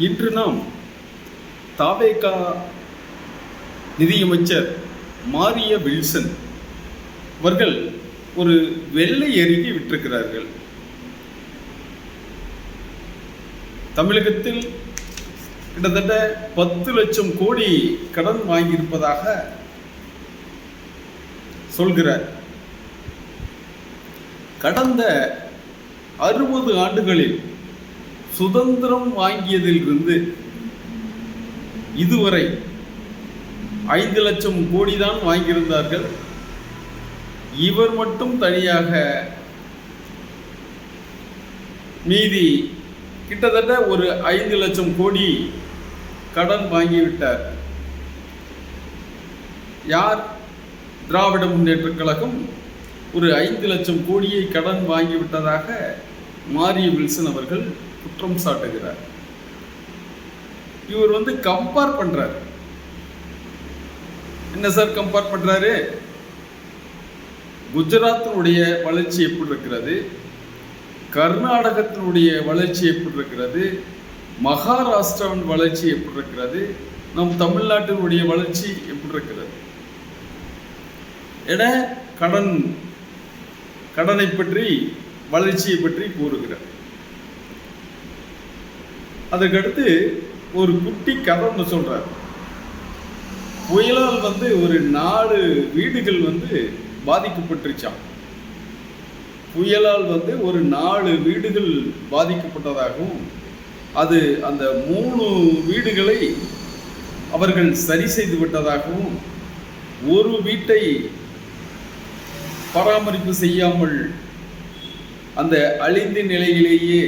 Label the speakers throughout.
Speaker 1: இன்று நாம் தாவேகா நிதியமைச்சர் மாரிய வில்சன் அவர்கள் ஒரு வெள்ளை அறிக்கை விட்டிருக்கிறார்கள். தமிழகத்தில் கிட்டத்தட்ட 10 லட்சம் கோடி கடன் வாங்கியிருப்பதாக சொல்கிறார். கடந்த 60 ஆண்டுகளில் சுதந்திரம் வாங்கியதிலிருந்து இதுவரை 5 லட்சம் கோடி தான் வாங்கியிருந்தார்கள். இவர் மட்டும் தனியாக மீதி கிட்டத்தட்ட ஒரு 5 லட்சம் கோடி கடன் வாங்கிவிட்டார். யார்? திராவிட முன்னேற்ற கழகம் ஒரு 5 லட்சம் கோடியை கடன் வாங்கிவிட்டதாக மாரிய வில்சன் அவர்கள் குற்றம் சாட்டுகிறார். இவர் கம்பேர் பண்றார். என்ன சார் கம்பேர் பண்றாரு? குஜராத்தினுடைய வளர்ச்சி எப்படி இருக்கிறது, கர்நாடகத்தினுடைய வளர்ச்சி எப்படி இருக்கிறது, மகாராஷ்டிராவின் வளர்ச்சி எப்படி இருக்கிறது, நம் தமிழ்நாட்டினுடைய வளர்ச்சி எப்படி இருக்கிறது என கடனை பற்றி வளர்ச்சியை பற்றி கூறுகிறார். அதுக்கடுத்து ஒரு குட்டி கதை ஒன்று சொல்றார். புயலால் ஒரு 4 வீடுகள் பாதிக்கப்பட்டுருச்சான். புயலால் ஒரு 4 வீடுகள் பாதிக்கப்பட்டதாகவும் அது அந்த 3 வீடுகளை அவர்கள் சரி செய்து விட்டதாகவும் ஒரு வீட்டை பராமரிப்பு செய்யாமல் அந்த அழிந்த நிலையிலேயே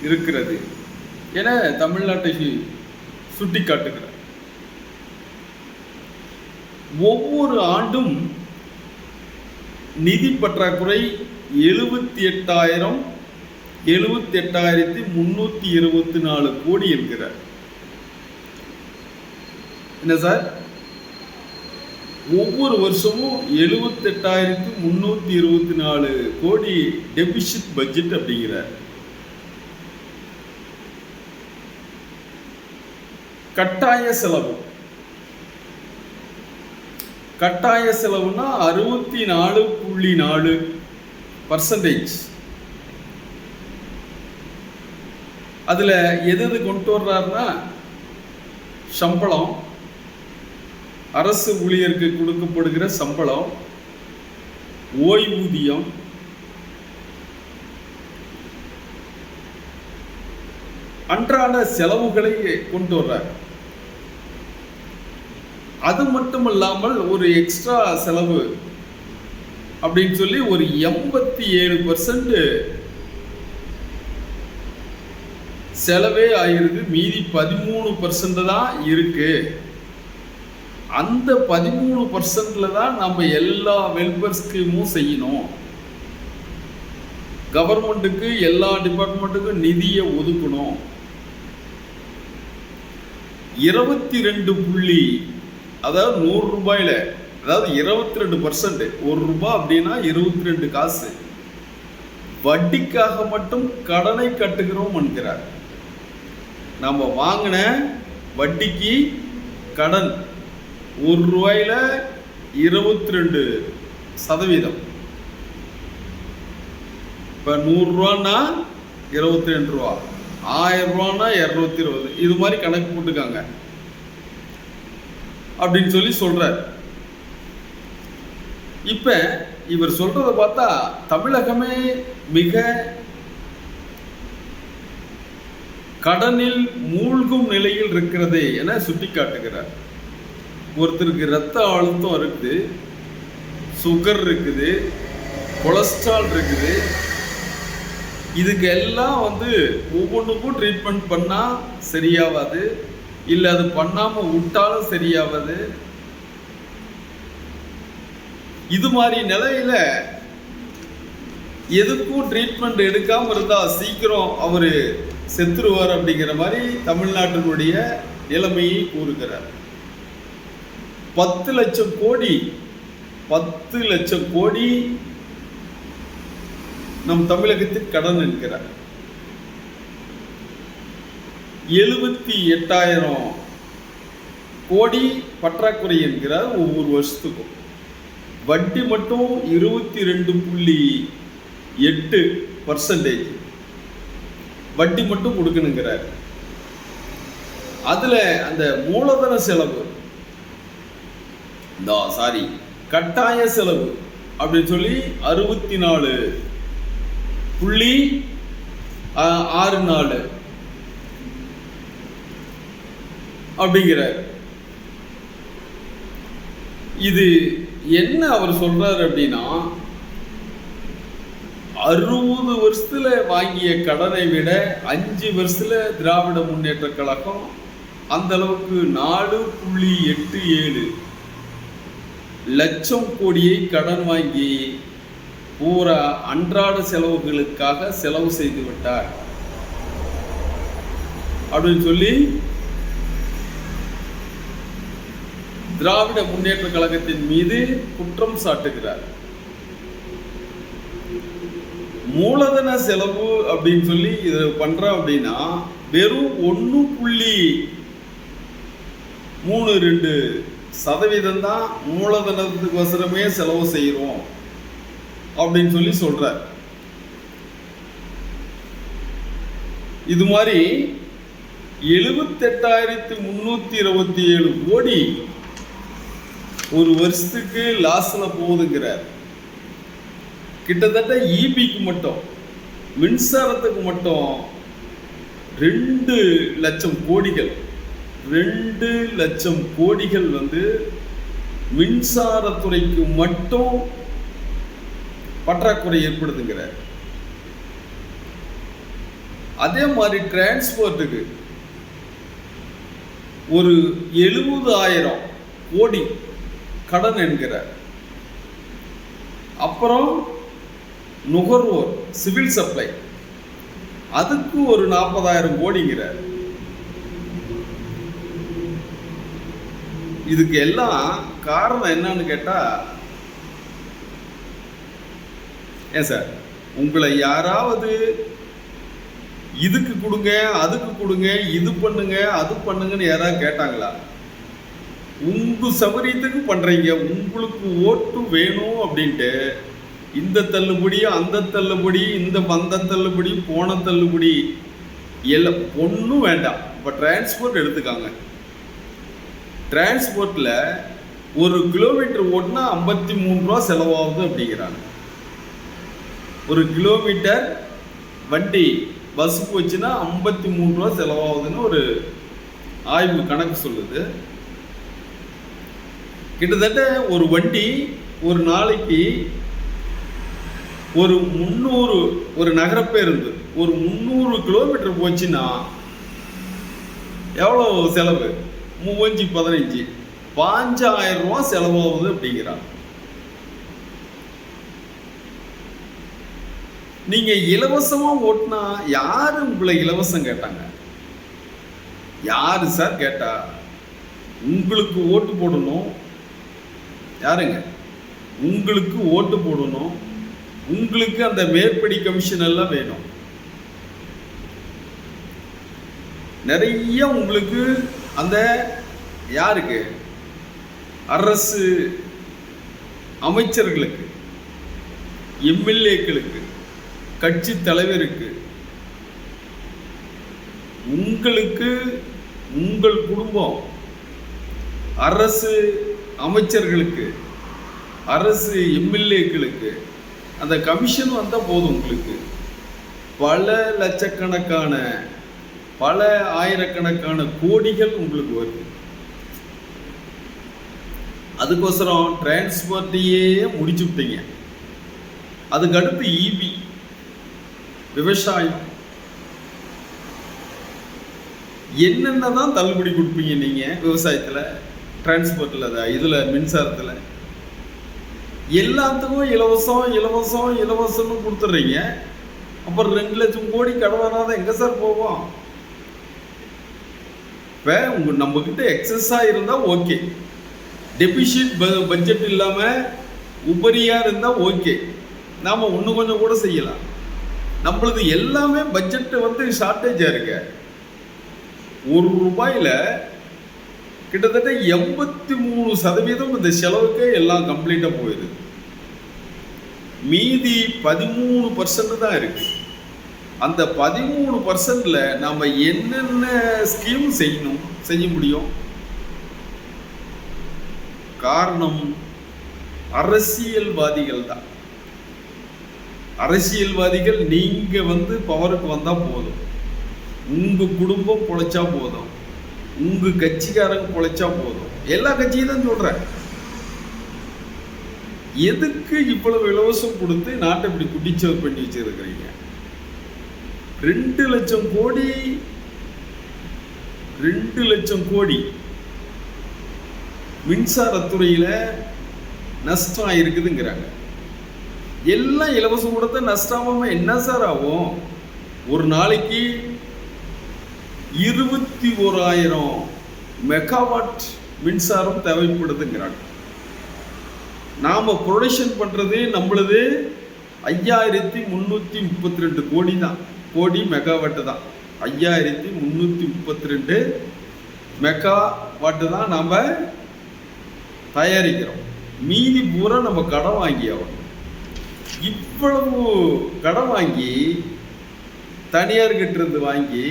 Speaker 1: இருக்கிறது என தமிழ்நாட்டை சுட்டி காட்டுகிறார். ஒவ்வொரு ஆண்டும் நிதி பற்றாக்குறை 78,324 கோடி என்கிறார். என்ன சார்? ஒவ்வொரு வருஷமும் 78,324 கோடி டெபிசிட் பட்ஜெட் அப்படிங்கிறார். கட்டாய செலவுனா 64.4%. அதுல எது கொண்டு வர்றாருன்னா, சம்பளம், அரசு ஊழியருக்கு கொடுக்கப்படுகிற சம்பளம், ஓய்வூதியம், அன்றாட செலவுகளை கொண்டு வர்றார். அது மட்டும் இல்லாமல் ஒரு எக்ஸ்ட்ரா செலவு அப்படின்னு சொல்லி ஒரு 87% செலவே ஆயிருது. மீதி 13% தான் இருக்கு. அந்த 13% தான் நம்ம எல்லா வெல்ஃபேர் ஸ்கீமும் செய்யணும். கவர்மெண்ட்டுக்கு எல்லா டிபார்ட்மெண்ட்டுக்கும் நிதியை ஒதுக்கணும். 22 அதாவது 100 ரூபாயில, அதாவது 22%, 1 ரூபாய் அப்படின்னா 22 காசு வட்டிக்காக மட்டும் கடனை கட்டுகிறோம் என்கிறார். நம்ம வாங்கின வட்டிக்கு கடன் 1 ரூபாயில 22%. இப்போ 100 ரூபான்னா 22 ரூபா, 1000 ரூபான்னா 220, இது மாதிரி கணக்கு போட்டுக்காங்க அப்படின்னு சொல்லி சொல்றார். இப்ப இவர் சொல்றத பார்த்தா தமிழகமே மிக கடனில் மூழ்கும் நிலையில் இருக்கிறது என சுட்டி காட்டுகிறார். ஒருத்தருக்கு இரத்த அழுத்தம் இருக்குது, சுகர் இருக்குது, கொலஸ்ட்ரால் இருக்குது. இதுக்கு எல்லாம் ஒவ்வொன்றுக்கும் ட்ரீட்மெண்ட் பண்ணா சரியாவாது, இல்லை அது பண்ணாம விட்டாலும் சரியாவது. இது மாதிரி நிலையில எதுக்கும் ட்ரீட்மெண்ட் எடுக்காம இருந்தா சீக்கிரம் அவரு செத்துருவார் அப்படிங்கிற மாதிரி தமிழ்நாட்டினுடைய நிலைமையை கூறுகிறார். 10 லட்சம் கோடி நம் தமிழகத்தில் கடன் இருக்கிறார். 78,000 கோடி பற்றாக்குறை என்கிறார் ஒவ்வொரு வருஷத்துக்கும். வட்டி மட்டும் 22.8% வட்டி மட்டும் கொடுக்கணுங்கிறார். அதுல அந்த மூலதன செலவு, கட்டாய செலவு அப்படின்னு சொல்லி 64.64 அப்படிங்கிறார். இது என்ன அவர் சொல்றாரு அப்படின்னா, 60 வருஷத்துல வாங்கிய கடனை விட 5 வருஷத்துல திராவிட முன்னேற்ற கழகம் அந்த அளவுக்கு 4.87 லட்சம் கோடியை கடன் வாங்கி பூரா அன்றாட செலவுகளுக்காக செலவு செய்து விட்டார் அப்படின்னு சொல்லி திராவிட முன்னேற்ற கழகத்தின் மீது குற்றம் சாட்டுகிறார். மூலதன செலவு அப்படின்னு சொல்லி இதை பண்றோம் அப்படின்னா வெறும் 1.32% தான் மூலதனத்துக்கு செலவு செய்யறோம் அப்படின்னு சொல்லி சொல்றார். இது மாதிரி 78,327 கோடி ஒரு வருஷத்துக்கு லாஸ்ல போகுதுங்கிறார். கிட்டத்தட்ட ஈபிக்கு மட்டும், மின்சாரத்துக்கு மட்டும் 2 லட்சம் கோடிகள் 2 லட்சம் கோடிகள் மின்சாரத்துறைக்கு மட்டும் பற்றாக்குறை ஏற்படுதுங்கிறார். அதே மாதிரி டிரான்ஸ்போர்ட்டுக்கு ஒரு 70,000 கோடி கடன் என்கிறார். அப்புறம் நுகர்வோர் சிவில் சப்ளை அதுக்கு ஒரு 40,000 கோடிங்கிறார். இதுக்கு எல்லாம் காரணம் என்னன்னு கேட்டா, ஏன் சார் உங்களை யாராவது இதுக்கு கொடுங்க அதுக்கு கொடுங்க இது பண்ணுங்க அது பண்ணுங்கன்னு யாராவது கேட்டாங்களா? உங்க சௌகரியத்துக்கு பண்றீங்க, உங்களுக்கு ஓட்டு வேணும் அப்படின்ட்டு இந்த தள்ளுபடி அந்த தள்ளுபடி இந்த வந்த தள்ளுபடி போன தள்ளுபடி எல்லாம் ஒன்றும் வேண்டாம். இப்போ டிரான்ஸ்போர்ட் எடுத்துக்காங்க. டிரான்ஸ்போர்ட்ல ஒரு கிலோமீட்டர் ஓட்டுனா 53 ரூபா செலவாகுது அப்படிங்கிறாங்க. ஒரு கிலோமீட்டர் வண்டி பஸ் போச்சுன்னா 53 ரூபா செலவாகுதுன்னு ஒரு ஆய்வு கணக்கு சொல்லுது. கிட்டத்தட்ட ஒரு வண்டி ஒரு நாளைக்கு ஒரு 300 ஒரு நகரப்பேருந்து ஒரு 300 கிலோமீட்டர் போச்சுன்னா எவ்வளோ செலவு? 15 5,000 ரூபா செலவாகுது அப்படிங்கிறாங்க. நீங்க இலவசமா ஓட்டுனா யாரு உங்களை இலவசம் கேட்டாங்க? யாரு சார் கேட்டா? உங்களுக்கு ஓட்டு போடணும். யாருங்க உங்களுக்கு ஓட்டு போடணும்? உங்களுக்கு அந்த மேற்படி கமிஷன் எல்லாம் வேணும். நிறைய உங்களுக்கு அந்த யாருக்கு? அரசு அமைச்சர்களுக்கு, எம்எல்ஏக்களுக்கு, கட்சி தலைவருக்கு, உங்களுக்கு உங்கள் குடும்பம், அரசு அமைச்சர்களுக்கு, அரசு எம்எல்ஏக்களுக்கு அந்த கமிஷன் வந்தால் போதும். உங்களுக்கு பல லட்சக்கணக்கான பல ஆயிரக்கணக்கான கோடிகள் உங்களுக்கு வருது. அதுக்கோசரம் டிரான்ஸ்போர்ட்டையே முடிச்சு விட்டீங்க. அதுக்கு அடுத்து ஈபி, விவசாயம், என்னென்னதான் தள்ளுபடி கொடுப்பீங்க நீங்க? விவசாயத்துல, டிரான்ஸ்போர்ட்ல, இதுல மின்சாரத்துல எல்லாத்துக்கும் இலவசம் இலவசம் இலவசம்னு கொடுத்துட்றீங்க. அப்புறம் 2 லட்சம் கோடி கடன் வராத எங்க சார் போவோம்? இப்போ நம்ம கிட்ட எக்ஸஸா இருந்தா ஓகே, டெபிசிட் பட்ஜெட் இல்லாம உபரியா இருந்தா ஓகே, நாம இன்னும் கொஞ்சம் கூட செய்யலாம். நம்மளது எல்லாமே பட்ஜெட் ஷார்ட்டேஜா இருக்கு. ரூபாயில கிட்டத்தட்ட 83% இந்த செலவுக்கே எல்லாம் கம்ப்ளீட்டா போயிடுது. மீதி 13% தான் இருக்கு. அந்த 13%ல நாம என்னென்ன ஸ்கீம் செய்ய முடியும்? காரணம் அரசியல்வாதிகள் தான். அரசியல்வாதிகள் நீங்க பவருக்கு வந்தா போதும், உங்க குடும்பம் பொழைச்சா போதும், உங்க கட்சிக்காரங்க பொழைச்சா போதும். எல்லா கட்சியும் தான் சொல்றேன். எதுக்கு இவ்வளவு இலவசம் கொடுத்து நாட்டை இப்படி குட்டிச்சவர் பண்ணி வச்சிருக்கிறீங்க? 2 லட்சம் கோடி மின்சாரத்துறையில நஷ்டம் ஆயிருக்குதுங்கிறாங்க. எல்லாம் இலவசம் கொடுத்த நஷ்டமா என்ன சார் ஆகும்? ஒரு நாளைக்கு 21,000 மெகாவாட் மின்சாரம் தேவைப்படுதுங்கிறாங்க. நாம ப்ரொடக்ஷன் பண்றது நம்மளது 5332 கோடி தான், கோடி மெகாவாட் தான். 5332 மெகாவாட் தான் நாம தயாரிக்கிறோம். மீதி பூரா நம்ம கடன் வாங்கி ஆகணும். இவ்வளவு கடன் வாங்கி தனியார்கிட்ட இருந்து வாங்கி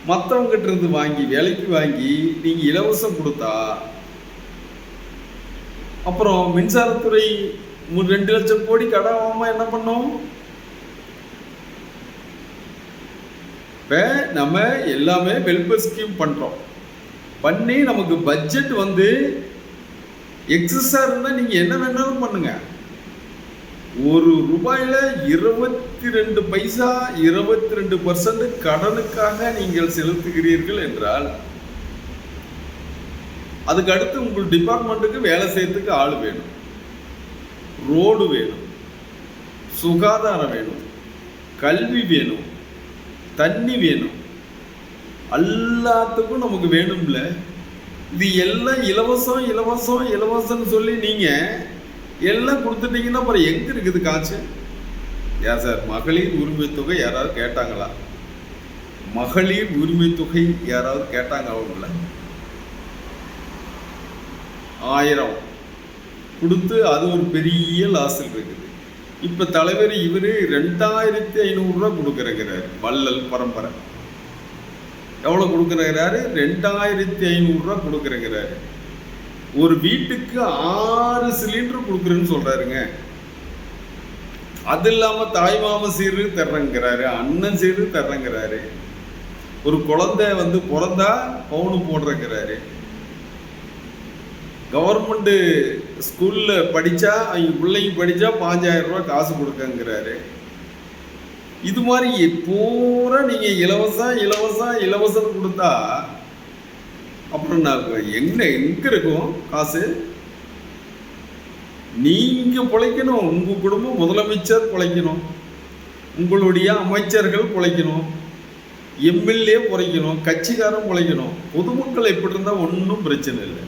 Speaker 1: மற்றவங்கிட்ட இருந்து வாங்கி விலைக்கு வாங்கி நீங்க இலவசம் கொடுத்தா அப்புறம் மின்சாரத்துறை 2 லட்சம் கோடி கடன் வாங்காம என்ன பண்ணோம்? இப்ப நம்ம எல்லாமே வெல்ஃபேர் ஸ்கீம் பண்றோம். பண்ணி நமக்கு பட்ஜெட் எக்ஸஸா இருந்தா நீங்க என்ன வேணாலும் பண்ணுங்க. ரூபாயில 22 பைசா 22% கடனுக்காக நீங்கள் செலுத்துகிறீர்கள் என்றால் அதுக்கு அடுத்து உங்கள் டிபார்ட்மெண்ட்டுக்கு வேலை செய்யறதுக்கு ஆள் வேணும், ரோடு வேணும், சுகாதாரம் வேணும், கல்வி வேணும், தண்ணி வேணும், எல்லாத்துக்கும் நமக்கு வேணும்ல. இது எல்லாம் இலவசம் இலவசம் இலவசம்னு சொல்லி நீங்க எல்லாம் கொடுத்துட்டீங்கன்னா அப்புறம் எங்க இருக்குது காசு? ஏன் சார் மகளிர் உரிமை தொகை யாராவது கேட்டாங்களா? மகளிர் உரிமை தொகை யாராவது கேட்டாங்க? அவங்கள 1000 கொடுத்து அது ஒரு பெரிய லாஸில் இருக்குது. இப்ப தலைவர் இவரு 2500 ரூபா கொடுக்குறாரு. வள்ளல் பரம்பரை எவ்வளவு கொடுக்குறாரு? 2500 ரூபா கொடுக்குறாரு. ஒரு வீட்டுக்கு 6 சிலிண்டர் கொடுக்குறேன்னு சொல்றாருங்க. அது இல்லாம தாய்மாம சீரு தர்றங்கிறாரு, அண்ணன் சீரு தர்றங்கிறாரு. ஒரு குழந்தை பிறந்தா பவுனு போடுறங்கிறாரு. கவர்மெண்ட் ஸ்கூல்ல படிச்சா அவங்க பிள்ளைங்க படிச்சா 5000 ரூபாய் காசு கொடுக்கங்கிறாரு. இது மாதிரி பூரா நீங்க இலவசம் இலவசம் இலவசம் கொடுத்தா அப்புறம் எங்க இருக்கும் காசு? நீங்க பிழைக்கணும், உங்க குடும்பம், முதலமைச்சர் பிழைக்கணும், உங்களுடைய அமைச்சர்கள் பிழைக்கணும், எம்எல்ஏ பிழைக்கணும், கட்சிக்காரன் பிழைக்கணும். பொதுமக்கள் எப்படி இருந்தா ஒன்றும் பிரச்சனை இல்லை.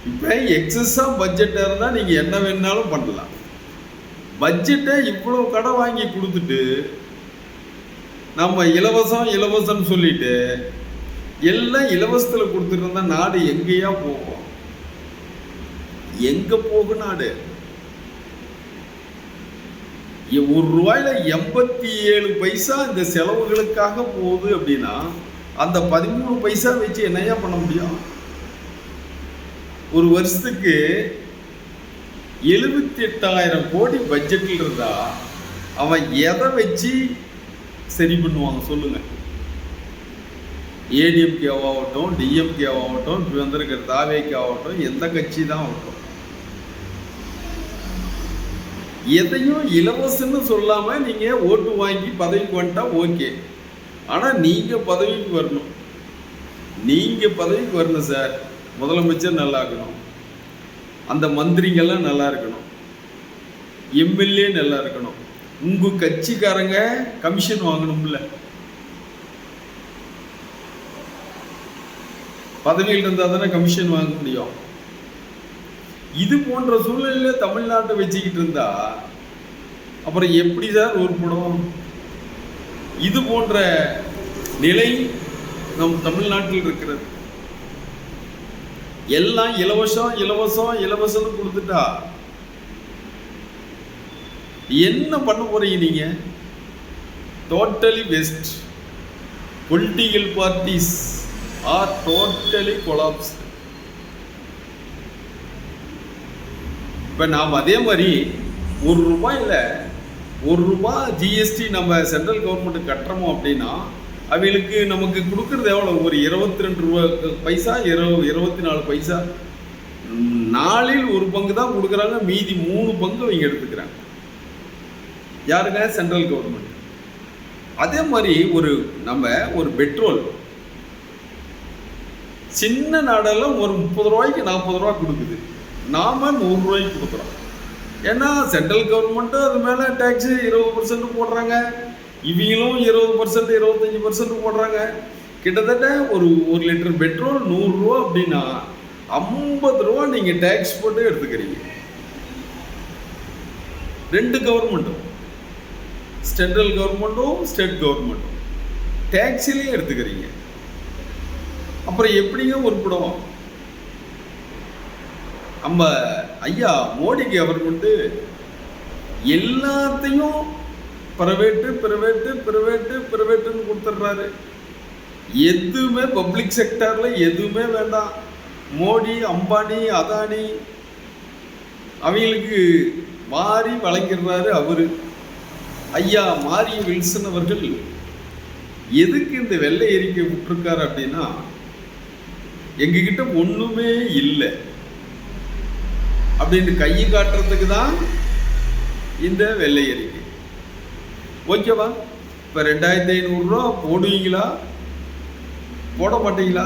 Speaker 1: இப்ப எக்ஸஸா பட்ஜெட்டா இருந்தா நீங்க என்ன வேணாலும் பண்ணலாம். பட்ஜெட்டை இவ்வளவு கடன் வாங்கி கொடுத்துட்டு நம்ம இலவசம் இலவசம் சொல்லிட்டு எல்லாம் இலவசத்துல கொடுத்துட்டு இருந்தா நாடு எங்கேயா போகும்? எங்க போகும் நாடு? ரூபாயில 87 பைசா இந்த செலவுகளுக்காக போகுது அப்படின்னா அந்த 13 பைசா வச்சு என்னையா பண்ண முடியும்? ஒரு வருஷத்துக்கு 78,000 கோடி பட்ஜெட்டில் இருந்தா அவன் எதை வச்சு சரி பண்ணுவாங்க சொல்லுங்க? ஏடிஎம்கே ஆகட்டும், டிஎம்கே ஆகட்டும், வந்திருக்கிற தாவேக்கு ஆகட்டும், எந்த கட்சி தான் ஆகட்டும், எதையும் இலவசம்னு சொல்லாம நீங்க ஓட்டு வாங்கி பதவிக்கு வந்துட்டா ஓகே. ஆனா நீங்க பதவிக்கு வரணும். நீங்க பதவிக்கு வரணும் சார். முதலமைச்சர் நல்லா இருக்கணும், அந்த மந்திரிங்கெல்லாம் நல்லா இருக்கணும், எம்எல்ஏ நல்லா இருக்கணும், உங்க கட்சிக்காரங்க கமிஷன் வாங்கணும்ல. பதவியில் இருந்தா தானே கமிஷன் வாங்க முடியும். இது போன்ற சூழ்நிலையில தமிழ்நாட்டை வச்சுக்கிட்டு இருந்தா அப்புறம் எப்படி சார் உருப்படும்? இது போன்ற நிலை நம் தமிழ்நாட்டில் இருக்கிறது. எல்லாம் இலவசம் இலவசம் இலவசம் கொடுத்துட்டா என்ன பண்ண போறீங்க நீங்க? Totally waste. Political parties are totally collapse. இப்ப நாம் அதே மாதிரி ₹1 ஜிஎஸ்டி நம்ம சென்ட்ரல் கவர்மெண்ட் கட்டுறோமோ அப்படின்னா அவங்களுக்கு நமக்கு கொடுக்கறது எவ்வளவு? ஒரு 22 பைசா 24 பைசா. நாளில் ஒரு பங்கு தான் கொடுக்குறாங்க, மீதி 3 பங்கு அவங்க எடுத்துக்கிறாங்க. யாருங்க? Central government. அதே மாதிரி நம்ம ஒரு பெட்ரோல் சின்ன நாடெல்லாம் ஒரு 30 ரூபாய்க்கு 40 ரூபா கொடுக்குது, நாம 100 ரூபாய்க்கு கொடுக்குறோம். ஏன்னா சென்ட்ரல் கவர்மெண்ட்டு அது மேலே டேக்ஸு 20% போடுறாங்க, இவங்களும் 20% 25% போடுறாங்க. கிட்டத்தட்ட ஒரு லிட்டர் பெட்ரோல் 100 ரூபா அப்படின்னா 50 ரூபா நீங்கள் டேக்ஸ் போட்டு எடுத்துக்கிறீங்க. 2 கவர்மெண்ட்டும், சென்ட்ரல் கவர்மெண்ட்டும் ஸ்டேட் கவர்மெண்ட்டும் டேக்ஸிலேயே எடுத்துக்கிறீங்க. அப்புறம் எப்படிங்க உருப்படும்? நம்ம ஐயா மோடி கவர்மெண்ட் எல்லாத்தையும் பிரைவேட்டுன்னு கொடுத்துட்றாரு. எதுவுமே பப்ளிக் செக்டர்ல எதுவுமே வேண்டாம். மோடி, அம்பானி, அதானி அவங்களுக்கு மாறி வழங்கிடுறாரு அவரு. ஐயா மாரிய வில்சன் அவர்கள் எதுக்கு இந்த வெள்ளை அறிக்கை விட்டுருக்காரு அப்படின்னா, எங்ககிட்ட ஒண்ணுமே இல்லை அப்படின்னு கையை காட்டுறதுக்கு தான் இந்த வெள்ளை அறிக்கை. ஓகேவா? இப்போ 2500 ரூபா போடுவீங்களா, போட மாட்டீங்களா?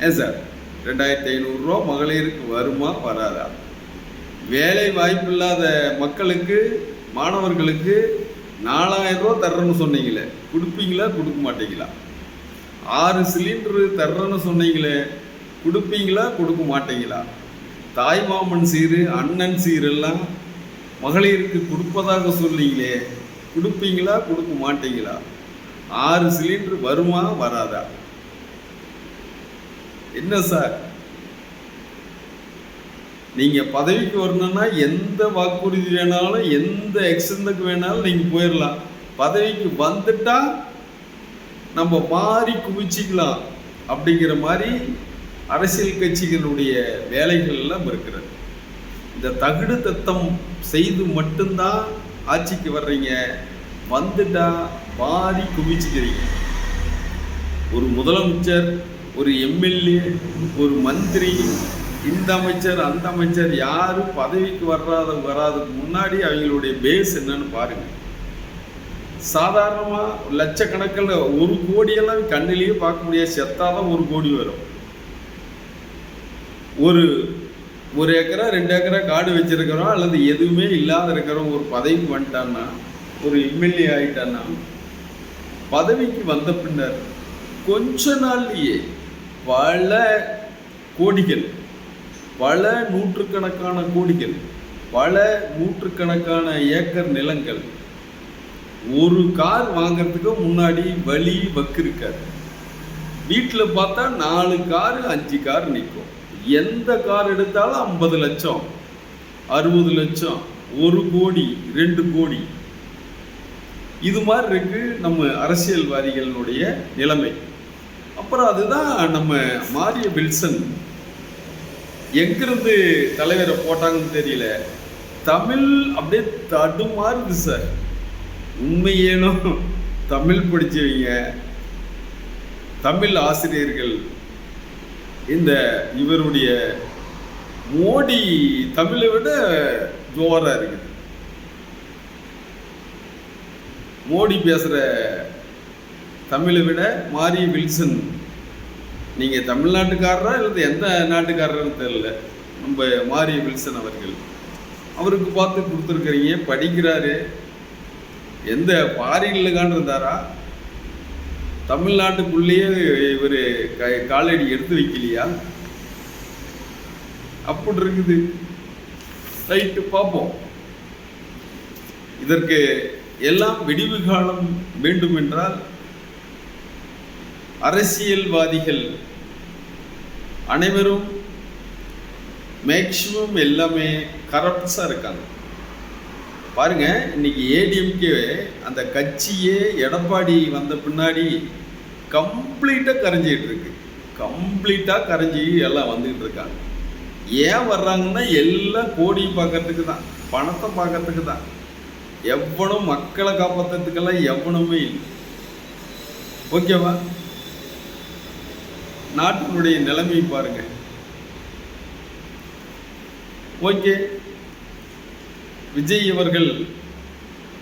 Speaker 1: ஏன் சார் 2500 ரூபா மகளிருக்கு வருமா வராதா? வேலை வாய்ப்பு இல்லாத மக்களுக்கு, மாணவர்களுக்கு 4000 ரூபா தர்றேன்னு சொன்னீங்களே, கொடுப்பீங்களா கொடுக்க மாட்டீங்களா? 6 சிலிண்டரு தர்றேன்னு சொன்னீங்களே, கொடுப்பீங்களா கொடுக்க மாட்டீங்களா? தாய்மாமன் சீரு, அண்ணன் சீரெல்லாம் மகளிருக்கு கொடுப்பதாக சொன்னீங்களே, கொடுப்பீங்களா கொடுக்க மாட்டீங்களா? 6 சிலிண்டர் வருமா வராதா? என்ன சார், நீங்க பதவிக்கு வரணும்னா எந்த வாக்குறுதி வேணாலும், எந்த எக்ஸ்டெண்டுக்கு வேணாலும் நீங்க போயிடலாம். பதவிக்கு வந்துட்டா நம்ம மாறி குவிச்சிக்கலாம் அப்படிங்கிற மாதிரி அரசியல் கட்சிகளுடைய வேலைகள் எல்லாம் இருக்கிறது. இந்த தகுடு தத்தம் செய்து மட்டும்தான் ஆட்சிக்கு வர்றீங்க. வந்துட்டா மாறி குவிச்சுக்கிறீங்க. ஒரு முதலமைச்சர், ஒரு எம்எல்ஏ, ஒரு மந்திரி, இந்த அமைச்சர் அந்த அமைச்சர் யாரும் பதவிக்கு வராதுக்கு முன்னாடி அவங்களுடைய பேஸ் என்னன்னு பாருங்க. சாதாரணமா லட்சக்கணக்கில் 1 கோடியெல்லாம் கண்ணிலேயே பார்க்க முடியாது. செத்தாதான் 1 கோடி வரும். ஒரு ஏக்கரா 2 ஏக்கரா காடு வச்சிருக்கிறோம் அல்லது எதுவுமே இல்லாத இருக்கிறோம், ஒரு பதவிக்கு வந்துட்டான்னா, ஒரு எம்எல்ஏ ஆயிட்டான்னா, பதவிக்கு வந்த பின்னர் கொஞ்ச நாள்லயே பல கோடிகள், பல நூற்றுக்கணக்கான கோடிகள், பல நூற்றுக்கணக்கான ஏக்கர் நிலங்கள், ஒரு கார் வாங்கிறதுக்கு முன்னாடி வழி வக்கு இருக்காது. வீட்டில் பார்த்தா 4 காரு 5 கார் நிற்கும். எந்த கார் எடுத்தாலும் 50 லட்சம், 60 லட்சம், 1 கோடி, 2 கோடி, இது மாதிரி இருக்கு நம்ம அரசியல்வாதிகளுடைய நிலைமை. அப்புறம் அதுதான் நம்ம மாரிய வில்சன் எங்கிருந்து தலைவரை போட்டாங்கன்னு தெரியல. தமிழ் அப்படியே தடுமாறுது சார். உண்மையேனும் தமிழ் படிச்சவங்க, தமிழ் ஆசிரியர்கள், இந்த இவருடைய மோடி தமிழை விட ஜோரா இருக்குது. மோடி பேசுற தமிழை விட மாரிய வில்சன், நீங்க தமிழ்நாட்டுக்காரரா இல்லை எந்த நாட்டுக்காரர்னு தெரியல, நம்ம மாரிய வில்சன் அவருக்கு பார்த்து கொடுத்துருக்கிறீங்க. படிக்கிறாரு. எந்த ஃபாரின்லகான் இருந்தாரா? தமிழ்நாட்டுக்குள்ளேயே இவர் காலடி எடுத்து வைக்கலையா? அப்படி இருக்குது. ரைட்டு, பார்ப்போம். இதற்கு எல்லாம் விடிவு காலம் வேண்டும் என்றால் அரசியல்வாதிகள் அனைவரும் மேக்சிமம் எல்லாமே கரப்ட்ஸாக இருக்காங்க. பாருங்க, இன்னைக்கு ஏடிஎம்கே அந்த கட்சியே எடப்பாடி வந்த பின்னாடி கம்ப்ளீட்டாக கரைஞ்சிக்கிட்டு இருக்கு. கம்ப்ளீட்டாக கரைஞ்சி எல்லாம் வந்துக்கிட்டு இருக்காங்க. ஏன் வர்றாங்கன்னா எல்லாம் கோடி பார்க்கறதுக்கு தான், பணத்தை பார்க்கறதுக்கு தான். எவனும் மக்களை காப்பாற்றுறதுக்கெல்லாம் எவனுமே இல்லை. ஓகேவா? நாட்டினுடைய நிலைமை பாருங்க. ஓகே, விஜய் அவர்கள்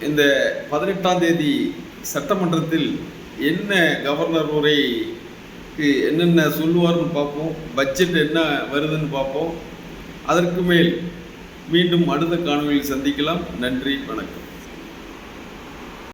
Speaker 1: இந்த 18ஆம் தேதி சட்டமன்றத்தில் என்ன கவர்னர் உரைக்கு என்னென்ன சொல்லுவார்னு பார்ப்போம். பட்ஜெட் என்ன வருதுன்னு பார்ப்போம். அதற்கு மேல் மீண்டும் அடுத்த காணொலியில் சந்திக்கலாம். நன்றி, வணக்கம்.